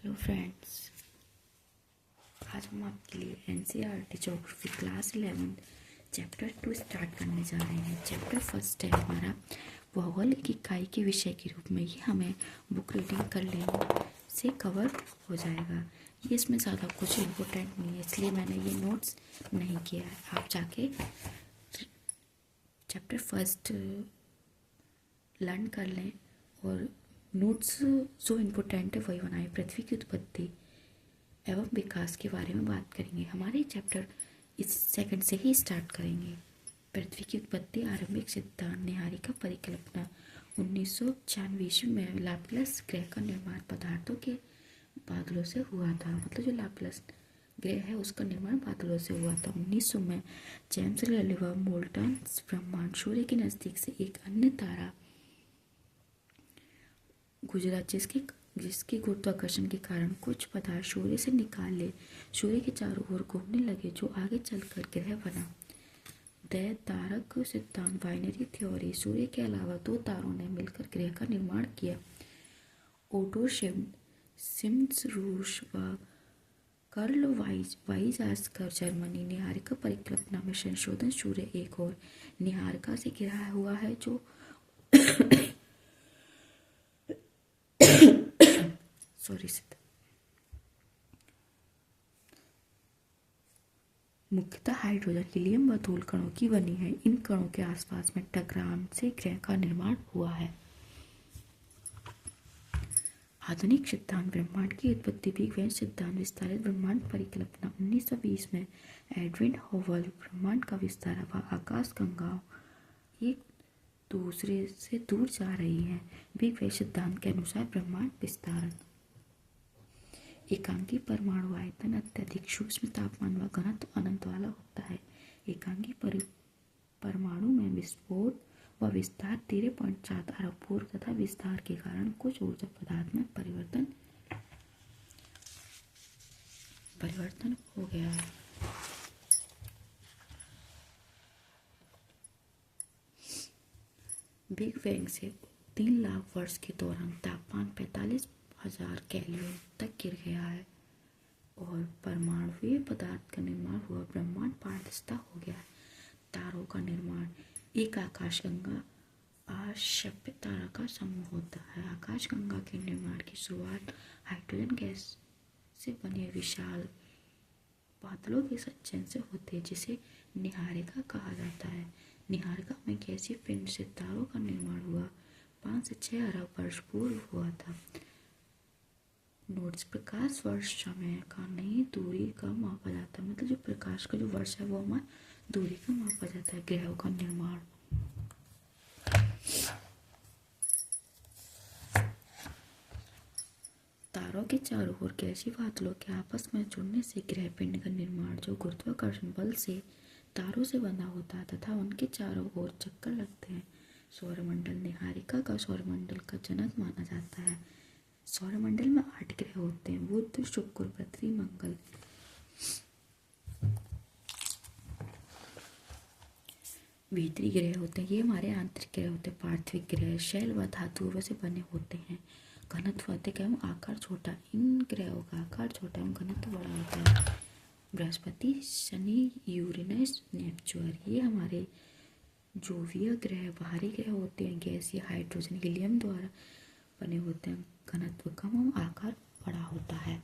Hello friends, आज हम आपके लिए NCERT geography class 11 chapter 2 start करने जा रहे हैं। चैप्टर फर्स्ट है हमारा भौगोलिक इकाई के विषय के रूप में। ये हमें बुक रीडिंग कर लेने से कवर हो जाएगा। ये इसमें ज़्यादा कुछ इम्पोर्टेंट नहीं है, इसलिए मैंने ये नोट्स नहीं किया है। आप जाके चैप्टर फर्स्ट लर्न कर लें और नोट्स जो इम्पोर्टेंट है वही बनाए। पृथ्वी की उत्पत्ति एवं विकास के बारे में बात करेंगे। हमारे चैप्टर इस सेकंड से ही स्टार्ट करेंगे। पृथ्वी की उत्पत्ति, आरंभिक सिद्धांत, नीहारिका परिकल्पना। 1996 ईस्वी में लाप्लास ग्रह का निर्माण पदार्थों के बादलों से हुआ था। मतलब जो लाप्लास ग्रह है उसका निर्माण बादलों से हुआ था। 1900 में जेम्स गैलीलियो मोल्टन ब्रह्मांड सूर्य के नज़दीक से एक अन्य तारा गुजरा जिसके गुरुत्वाकर्षण के कारण कुछ पदार्थ सूर्य से निकाले सूर्य के चारों ओर घूमने लगे, जो आगे चलकर ग्रह बना। द्वैतारक सिद्धांत, बाइनरी थ्योरी। सूर्य के अलावा दो तारों ने मिलकर ग्रह का निर्माण किया। ओटो सिम्स रूस व कार्ल वाइजास्कर जर्मनी। नीहारिका परिकल्पना में संशोधन। सूर्य एक और नीहारिका से घिरा हुआ है जो मुख्यतः हाइड्रोजन, हीलियम व धूल कणों की बनी है। इन कणों के आसपास में टकराव से ग्रह का निर्माण हुआ है। आधुनिक सिद्धांत, ब्रह्मांड की उत्पत्ति, बिग बैंग सिद्धांत, विस्तारित ब्रह्मांड परिकल्पना। 1920 में एडविन हबल ब्रह्मांड का विस्तार व आकाशगंगाओं एक दूसरे से दूर जा रही है। बिग बैंग सिद्धांत के अनुसार ब्रह्मांड विस्तारण। एकांकी परमाणु आयतन अत्यधिक सूक्ष्म तापमान व घनत्व अनंत वाला होता है। एकांकी परमाणु में विस्फोट व विस्तार 13.7 अरब पूर्व तथा विस्तार के कारण कुछ ऊर्जा पदार्थ में परिवर्तन हो गया है। बिग बैंग से 3 लाख वर्ष के दौरान तापमान 45,000 केल्विन तक गिर गया है और परमाणुीय पदार्थ का निर्माण हुआ। ब्रह्मांड पारदर्शिता हो गया है। तारों का निर्माण, एक आकाशगंगा अश्वेत तारा का समूह होता है। आकाशगंगा के निर्माण की शुरुआत हाइड्रोजन गैस से बने विशाल बादलों के संचयन से होती है, जिसे नीहारिका कहा जाता है। नीहारिका में गैसीय पिंड से तारों का निर्माण हुआ। 5 से 6 अरब वर्ष पूर्व हुआ था। नोट्स, प्रकाश वर्ष समय का नहीं, दूरी का मापा जाता है। मतलब जो प्रकाश का जो वर्ष है वो हमारा दूरी का मापा जाता है। ग्रहों का निर्माण, तारों के चारों ओर गैसीय बादलों के आपस में जुड़ने से ग्रह पिंड का निर्माण, जो गुरुत्वाकर्षण बल से तारों से बंधा होता है तथा उनके चारों ओर चक्कर लगते हैं। सौरमंडल, नीहारिका का सौरमंडल का जनक माना जाता है। सौरमंडल में 8 ग्रह होते हैं: बुध, शुक्र, पृथ्वी, मंगल। भीतरी ग्रह होते हैं, ये हमारे आंतरिक ग्रह होते हैं। पार्थिव ग्रह शैल व धातुओं से बने होते हैं। घनत्व अधिक एवं आकार छोटा। इन ग्रहों का आकार छोटा एवं घनत्व बड़ा होता है। बृहस्पति, शनि, यूरेनस, नेपच्यून, ये हमारे जोवीय ग्रह बाहरी ग्रह होते हैं। गैसीय, हाइड्रोजन, हीलियम द्वारा बने होते हैं। घनत्व कम एवं आकार बड़ा होता है।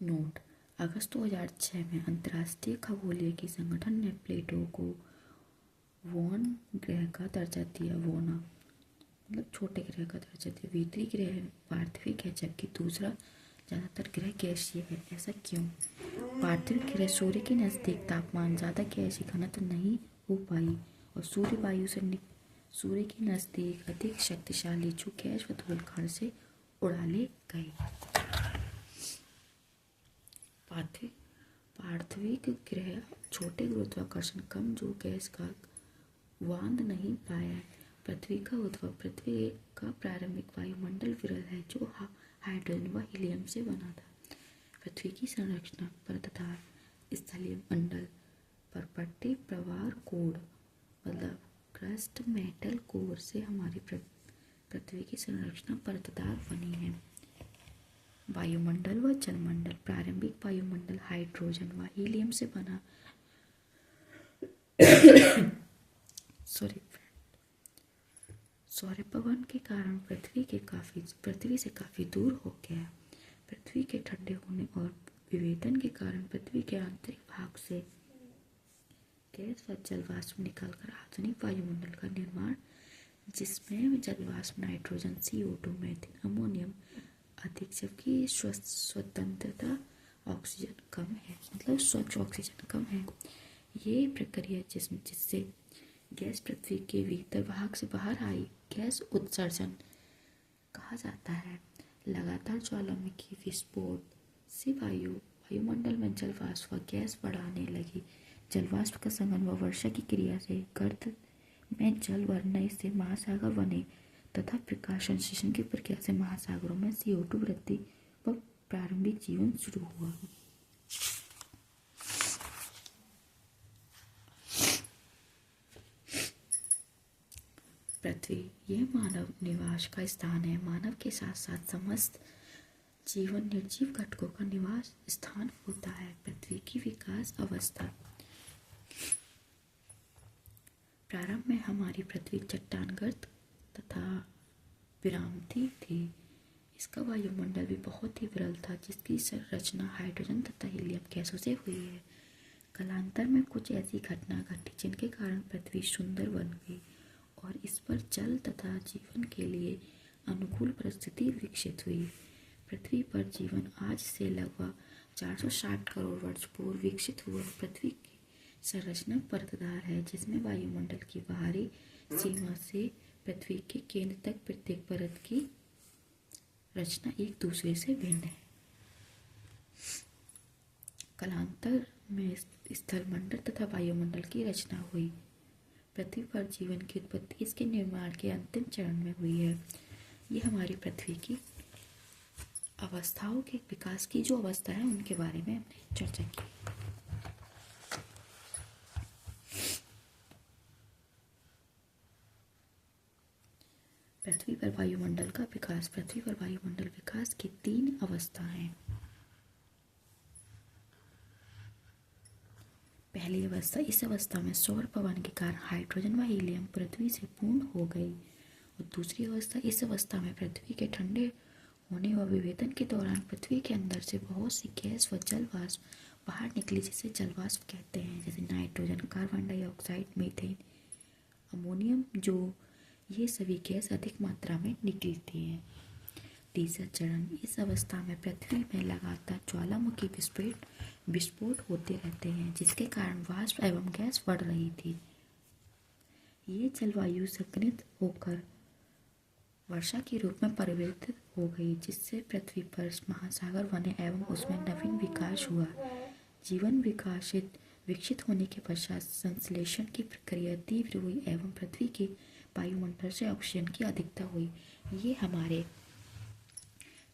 नोट, अगस्त 2006 में अंतर्राष्ट्रीय खगोलीय संगठन ने प्लेटो को वॉन ग्रह का दर्जा दिया। वोना मतलब छोटे ग्रह का दर्जा दिया। भीतरी ग्रह पार्थिव है, जबकि दूसरा ज़्यादातर ग्रह गैसीय है। ऐसा क्यों? पार्थिव ग्रह सूर्य के नज़दीक तापमान ज़्यादा, गैसीय घनत्व नहीं हो पाई और सूर्य वायु से सूर्य के नज़दीक अधिक शक्तिशाली, जो गैस व धूल कण से उड़ा ले गए। पार्थिव ग्रह छोटे, गुरुत्वाकर्षण कम, जो गैस का बांध नहीं पाया है। पृथ्वी का उद्भव, पृथ्वी का प्रारंभिक वायुमंडल विरल है, जो हाइड्रोजन व हीलियम से बना था। पृथ्वी की संरचना, परतदार स्थलीय मंडल, परपट्टी, प्रवाह कोर मतलब क्रस्ट, मेटल कोर से हमारी पृथ्वी की संरचना परतदार बनी है। वायुमंडल व जलमंडल। प्रारंभिक वायुमंडल हाइड्रोजन व हीलियम से बना सौरपवन के कारण पृथ्वी से काफी दूर हो गया। पृथ्वी के ठंडे होने और विवेदन के कारण पृथ्वी के आंतरिक भाग से गैस व जलवाष्प निकलकर आधुनिक वायुमंडल का निर्माण, जिसमें जलवाष्प नाइट्रोजन, CO2, मीथेन, अमोनियम अधिक, जबकि स्वतंत्रता ऑक्सीजन कम है, मतलब स्वच्छ ऑक्सीजन कम है। ये प्रक्रिया जिससे गैस पृथ्वी के भीतर भाग से बाहर आई गैस उत्सर्जन कहा जाता है। लगातार ज्वालामुखी विस्फोट से वायुमंडल में जलवाष्प व गैस बढ़ाने लगी। जलवाष्प का संघनन व वर्षा की क्रिया से गर्त में जल भरने से महासागर बने तथा प्रकाश संश्लेषण की प्रक्रिया से महासागरों में CO2 वृद्धि व प्रारंभिक जीवन शुरू हुआ। पृथ्वी यह मानव निवास का स्थान है। मानव के साथ साथ समस्त जीवन निर्जीव घटकों का निवास स्थान होता है। पृथ्वी की विकास अवस्था। प्रारंभ में हमारी पृथ्वी चट्टानगर्त तथा विरामती थी। इसका वायुमंडल भी बहुत ही विरल था, जिसकी संरचना हाइड्रोजन तथा हीलियम गैसों से हुई है। कालांतर में कुछ ऐसी घटना घटी जिनके कारण पृथ्वी सुंदर बन गई और इस पर जल तथा जीवन के लिए अनुकूल परिस्थिति विकसित हुई। पृथ्वी पर जीवन आज से लगभग 460 करोड़ वर्ष पूर्व विकसित हुआ। पृथ्वी की संरचना परतदार है, जिसमें वायुमंडल की बाहरी सीमा से पृथ्वी के केंद्र तक प्रत्येक परत की रचना एक दूसरे से भिन्न है। कालांतर में स्थलमंडल तथा वायुमंडल की रचना हुई। पृथ्वी पर जीवन की उत्पत्ति इसके निर्माण के अंतिम चरण में हुई है। ये हमारी पृथ्वी की अवस्थाओं के विकास की जो अवस्था है उनके बारे में हमने चर्चा की। पृथ्वी पर वायुमंडल का विकास। पृथ्वी पर वायुमंडल विकास की 3 अवस्थाएं हैं। पहली अवस्था, इस अवस्था में सौर पवन के कारण हाइड्रोजन व हीलियम पृथ्वी से पूर्ण हो गई। और दूसरी अवस्था, इस अवस्था में पृथ्वी के ठंडे होने व विभेदन के दौरान पृथ्वी के अंदर से बहुत सी गैस व जलवाष्प बाहर निकली, जिसे जलवाष्प कहते हैं, जैसे nitrogen, carbon dioxide, methane, ammonium, जो ये सभी गैस अधिक मात्रा में निकलती हैं। तीसरा चरण, इस अवस्था में पृथ्वी में लगातार ज्वालामुखी विस्फोट होते रहते हैं, जिसके कारण वाष्प एवं गैस बढ़ रही थी। ये जलवायु संघनित होकर वर्षा के रूप में परिवर्तित हो गई, जिससे पृथ्वी पर महासागर बने एवं उसमें नवीन विकास हुआ। जीवन विकसित होने के पश्चात संश्लेषण की प्रक्रिया तीव्र हुई एवं पृथ्वी के वायुमंडल से ऑक्सीजन की अधिकता हुई। ये हमारे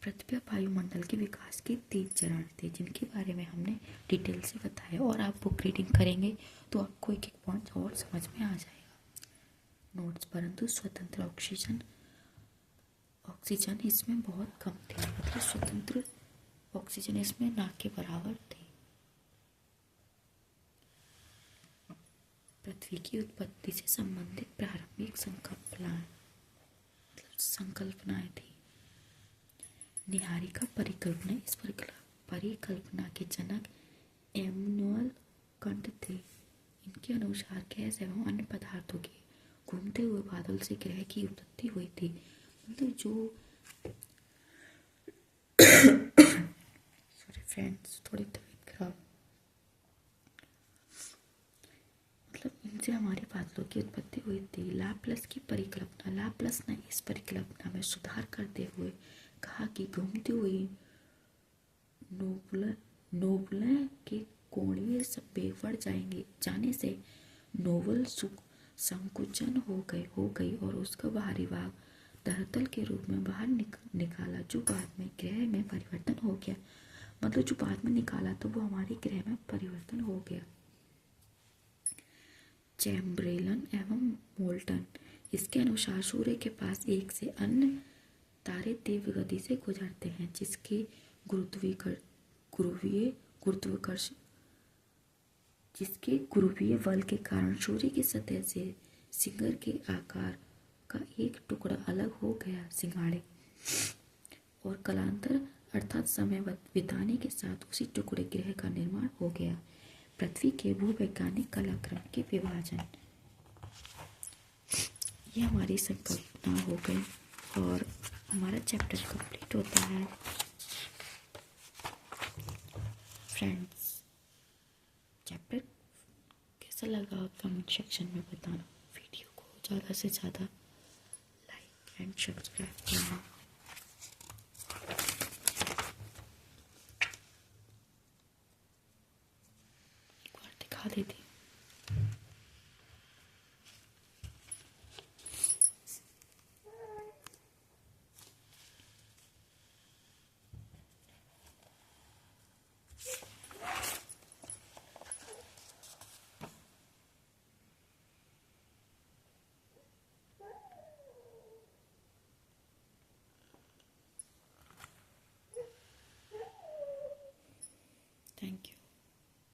पृथ्वी वायुमंडल के विकास के 3 चरण थे, जिनके बारे में हमने डिटेल से बताया। और आप बुक रीडिंग करेंगे तो आपको एक एक पॉइंट और समझ में आ जाएगा। नोट्स, परंतु स्वतंत्र ऑक्सीजन इसमें बहुत कम थी, मतलब स्वतंत्र ऑक्सीजन इसमें ना के बराबर थी। पृथ्वी की उत्पत्ति से संबंधित प्रारंभिक संकल्पनाएं थी। निहारिका परिकल्पना। इस परिकल्पना के जनक इमैनुअल कांट थे। इनके अनुसार गैस एवं अन्य पदार्थों के घूमते हुए बादल से ग्रह की उत्पत्ति हुई थी। मतलब जो सॉरी फ्रेंड्स, थोड़ी तबीयत खराब। मतलब इनसे हमारे बादलों की उत्पत्ति हुई थी। लाप्लास की परिकल्पना। लाप्लास ने इस परिकल्पना में सुधार करते हुए कहा कि घूमती हुई नोबुला के कोणीय वेग बढ़ जाने से नोबल संकुचन हो गई और उसका बाहरी भाग धरातल के रूप में बाहर निकाला, जो बाद में ग्रह में परिवर्तन हो गया। मतलब जो बाद में निकाला तो वो हमारे ग्रह में परिवर्तन हो गया। चैम्बरलेन एवं मोल्टन इसके अनुसार सूर्य के पास एक से अन्य तारे तीव्र गति से गुजरते हैं, जिसके गुरुत्वीय बल के कारण सूर्य की सतह से सिंगर के आकार का एक टुकड़ा अलग हो गया सिंगाड़े, और कालांतर अर्थात समय बिताने के साथ उसी टुकड़े ग्रह का निर्माण हो गया। पृथ्वी के भूवैज्ञानिक कलाक्रम के विभाजन। ये हमारी संकल्पना हो गई और हमारा चैप्टर कंप्लीट होता है। फ्रेंड्स, चैप्टर कैसा लगा कमेंट सेक्शन में बताना। वीडियो को ज़्यादा से ज़्यादा लाइक एंड सब्सक्राइब करना।